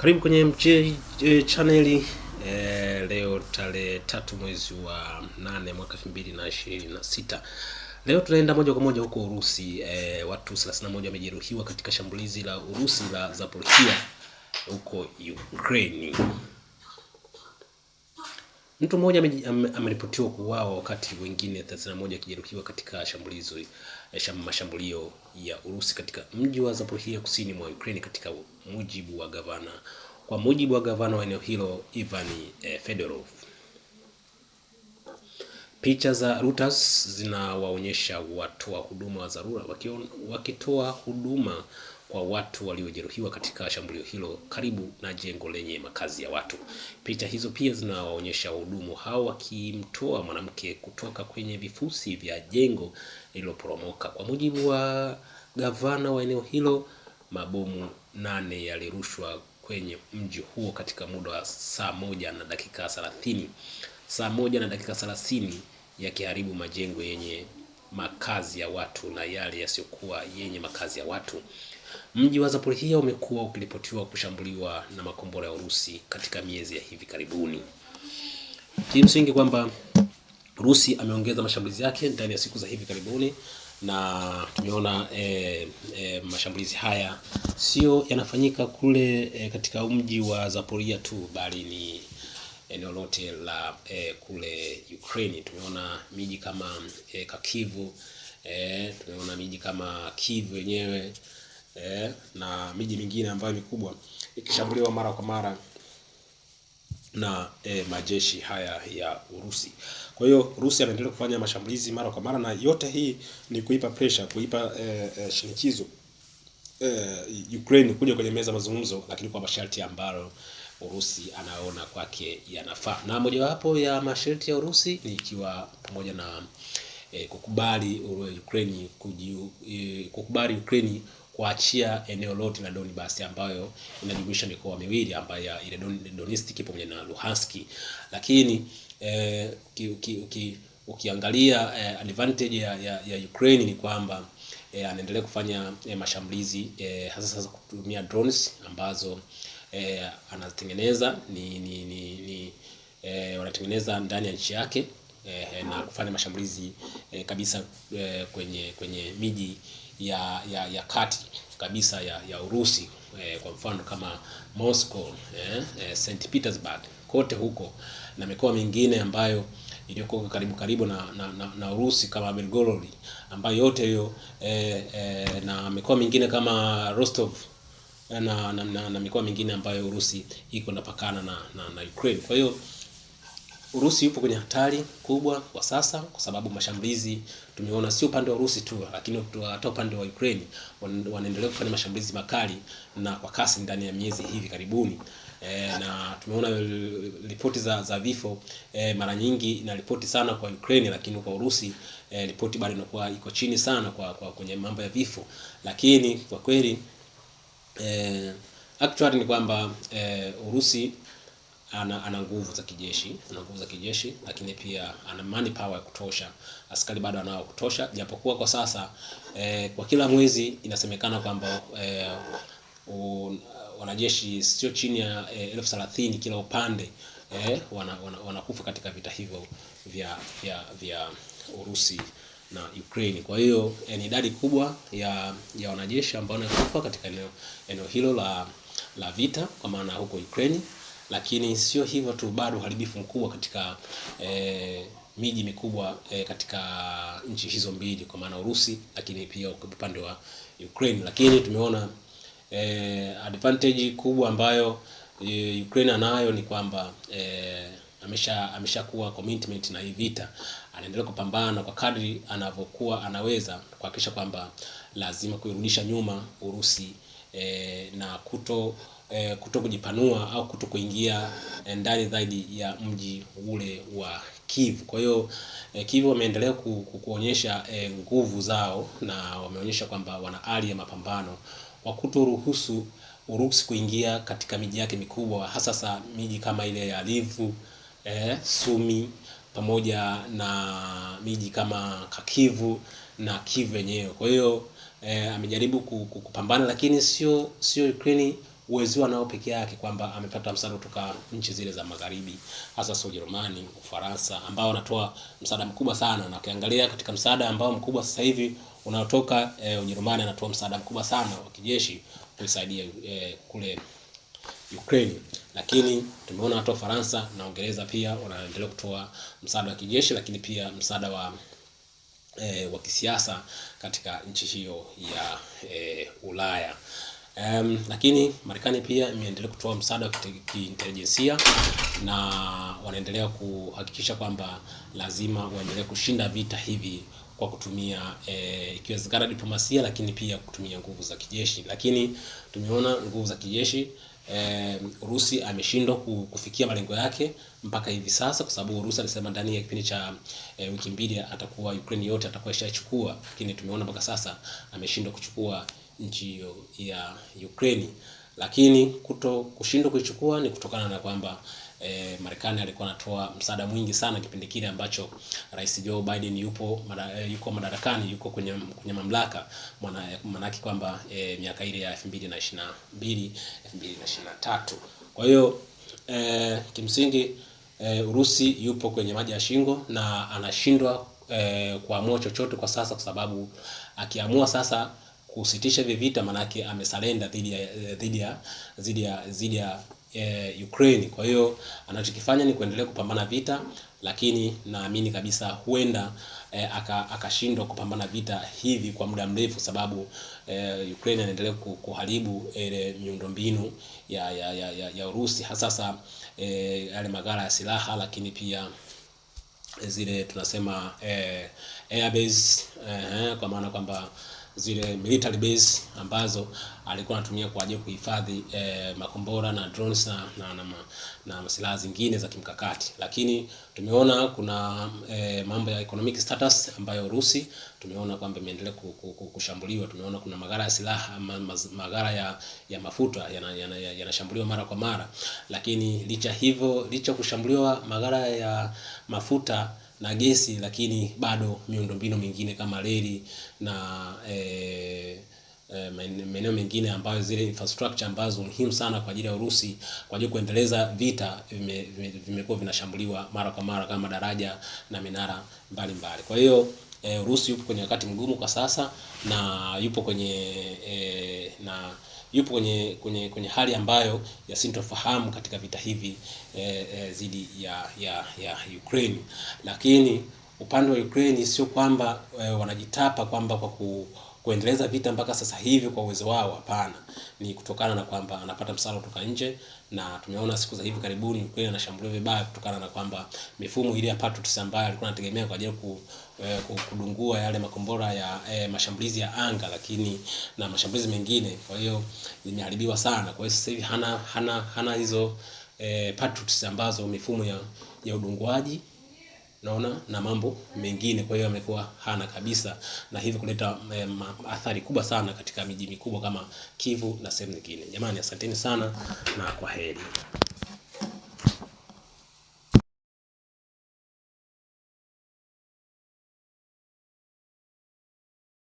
Karibu kwenye MJ channel. Leo tarehe 3 mwezi wa 8 mwaka 2026. Leo tunaenda moja kwa moja huko Urusi. Watu 31 wamejeruhiwa katika shambulizi la Urusi la Zaporizhia huko Ukraine. Mtu mmoja ameripotiwa kuuawa wakati wengine 31 wakijeruhiwa katika mashambulio ya Urusi katika mji wa Zaporizhia kusini mwa Ukraine, kwa mujibu wa gavana wa eneo hilo Ivan Fedorov. Picha za Reuters zinawaonyesha watoa huduma wa dharura wakitoa huduma kwa watu waliojeruhiwa katika shambulio hilo karibu na jengo lenye makazi ya watu. Picha hizo pia zinawaonyesha wahudumu hao wakimtoa mwanamke kutoka kwenye vifusi vya jengo lililoporomoka. Kwa mujibu wa gavana wa eneo hilo, mabomu 8 yalirushwa kwenye mji huo katika muda wa saa moja na dakika 30, yakiharibu majengo yenye makazi ya watu na yale yasiyokuwa yenye makazi ya watu. Mji wa Zaporizhia umekuwa ukiripotiwa kushambuliwa na makombora ya Urusi katika miezi ya hivi karibuni. Kimsingi kwamba Urusi ameongeza mashambulizi yake ndani ya siku za hivi karibuni, na tumeona mashambulizi haya sio yanafanyika kule katika mji wa Zaporizhia tu, bali ni eneo lote la kule Ukraine. Tumeona miji kama Kharkiv, tumeona miji kama Kiev wenyewe na miji mingine ambayo mikubwa ikishambuliwa mara kwa mara na majeshi haya ya Urusi. Kwa hiyo Urusi anaendelea kufanya mashambulizi mara kwa mara, na yote hii ni kuipa pressure, kuipa shinikizo Ukraine kuja kwenye meza mazungumzo, lakini kwa masharti ambayo Urusi anaona kwake yanafaa. Na mojawapo ya masharti ya Urusi ni ikiwa pamoja na kukubali Ukraine kuachia eneo lote la Donbas ambayo inajumuisha mikoa miwili ambayo ile Donetsk pamoja na Luhansk. Lakini ukiangalia advantage ya Ukraine ni kwamba anaendelea kufanya mashambulizi hasa kutumia drones ambazo anatengeneza wanatengeneza ndani ya nchi yake na kufanya mashambulizi kabisa kwenye miji ya kati kabisa ya Urusi, kwa mfano kama Moscow, St. Petersburg, kote huko, na mikoa mingine ambayo iliyoko karibu na Urusi kama Belgorod, ambayo yote hiyo na mikoa mingine kama Rostov na mikoa mingine ambayo Urusi iko napakana na Ukraine. Kwa hiyo Urusi yupo kwenye hatari kubwa kwa sasa, kwa sababu mashambulizi tumeona sio upande wa Urusi tu, lakini hata upande wa Ukraine wanaendelea kufanya mashambulizi makali na kwa kasi ndani ya miezi hivi karibuni. Na tumeona ripoti za vifo mara nyingi inaripoti sana kwa Ukraine, lakini kwa Urusi ripoti bado inakuwa iko chini sana kwa kwenye mambo ya vifo. Lakini kwa kweli actually ni kwamba Urusi ana nguvu za kijeshi, lakini pia ana manpower ya kutosha, askari bado anao kutosha, japokuwa kwa sasa kwa kila mwezi inasemekana kwamba wanajeshi sio chini ya 30,000 kila upande wanakufa katika vita hivyo vya Urusi na Ukraine. Kwa hiyo ni idadi kubwa ya wanajeshi ambao wanakufa katika eneo hilo la vita, kwa maana huko Ukraine. Lakini sio hivyo tu, bado uharibifu mkubwa katika miji mikubwa katika nchi hizo mbili, kwa maana Urusi, lakini pia upande wa Ukraine. Lakini tumeona advantage kubwa ambayo Ukraine anayo ni kwamba ameshakuwa commitment na hii vita, anaendelea kupambana kwa kadri anavyokuwa anaweza kuhakikisha kwamba lazima kuirudisha nyuma Urusi na kuto kujipanua au kuto kuingia ndani zaidi ya mji ule wa Kiev. Kwa hiyo Kiev wameendelea kuonyesha nguvu zao, na wameonyesha kwamba wana hali ya mapambano kwa kutoruhusu Urusi kuingia katika miji yake mikubwa, hasa miji kama ile ya Lviv, Sumi, pamoja na miji kama Kharkiv na Kiev yenyewe. Kwa hiyo amejaribu kupambana, lakini sio Ukraine uwezo nao peke yake kwamba amepata msaada kutoka nchi zile za magharibi, hasa Ujerumani, Ufaransa, ambao wanatoa msaada mkubwa sana. Na ukiangalia katika msaada ambao mkubwa sasa hivi unaotoka Ujerumani, anatoa msaada mkubwa sana wa kijeshi kusaidia kule Ukraine. Lakini tumeona watu wa Faransa na Uingereza pia wanaendelea kutoa msaada wa kijeshi, lakini pia msaada wa kisiasa katika nchi hiyo ya Ulaya. Lakini Marekani pia imeendelea kutoa msaada wa kiintelijensia na wanaendelea kuhakikisha kwamba lazima waendelee kushinda vita hivi kwa kutumia ikiwezekana diplomasia, lakini pia kutumia nguvu za kijeshi. Lakini tumeona nguvu za kijeshi, Urusi ameshindwa kufikia malengo yake mpaka hivi sasa, kwa sababu Urusi alisema ndani ya kipindi cha wiki mbili atakuwa Ukraine yote atakuwa ishachukua, lakini tumeona mpaka sasa ameshindwa kuchukua nchi hiyo ya Ukraine. Lakini kushindwa kuichukua ni kutokana na kwamba Marekani alikuwa anatoa msaada mwingi sana kipindi kile ambacho Rais Joe Biden yuko madarakani, yuko kwenye mamlaka, manaki kwamba miaka ile ya 2022 2023. Kwa hiyo kimsingi Urusi yupo kwenye maji ya shingo na anashindwa kuamua chochote kwa sasa, kwa sababu akiamua sasa kusitisha hivi vita, manake amesalenda dhidi ya Ukraine. Kwa hiyo anachokifanya ni kuendelea kupambana vita, lakini naamini kabisa huenda akashindwa kupambana vita hivi kwa muda mrefu, sababu Ukraine anaendelea kuharibu miundombinu ya Urusi, hasa yale maghala ya silaha, lakini pia zile tunasema airbase, kwa maana kwamba zile military base ambazo alikuwa anatumia kwa ajili kuhifadhi makombora na drones na silaha zingine za kimkakati. Lakini tumeona kuna mambo ya economic status ambayo Urusi tumeona kwamba imeendelea kushambuliwa. Tumeona kuna maghala ya silaha, maghala ya mafuta yanashambuliwa mara kwa mara. Lakini licha kushambuliwa maghala ya mafuta na gesi, lakini bado miundombinu mingine kama reli na maeneo mengine ambayo zile infrastructure ambazo muhimu sana kwa ajili ya Urusi kwa ajili kuendeleza vita vimekuwa vinashambuliwa mara kwa mara, kama daraja na minara mbalimbali. Kwa hiyo Urusi yupo kwenye wakati mgumu kwa sasa, na yupo kwenye hali ambayo yasintofahamu katika vita hivi dhidi ya Ukraine. Lakini upande wa Ukraine sio kwamba wanajitapa kwamba kwa kuendeleza vita mpaka sasa hivi kwa uwezo wao, hapana. Ni kutokana na kwamba anapata msaada kutoka nje, na tumeona siku za hivi karibuni Ukraine anashambuliwa vibaya kutokana na kwamba mifumo ile ya Patriot ambayo alikuwa anategemea kwa ajili kudungua yale makombora ya mashambulizi ya anga, lakini na mashambulizi mengine, kwa hiyo imeharibiwa sana. Kwa hiyo sasa hivi hana hizo Patriot ambazo mifumo ya udunguaji na mambo mengine. Kwa hiyo amekuwa hana kabisa, na hivyo kuleta athari kubwa sana katika miji mikubwa kama Kyiv na sehemu nyingine. Jamani, asanteni sana na kwaheri.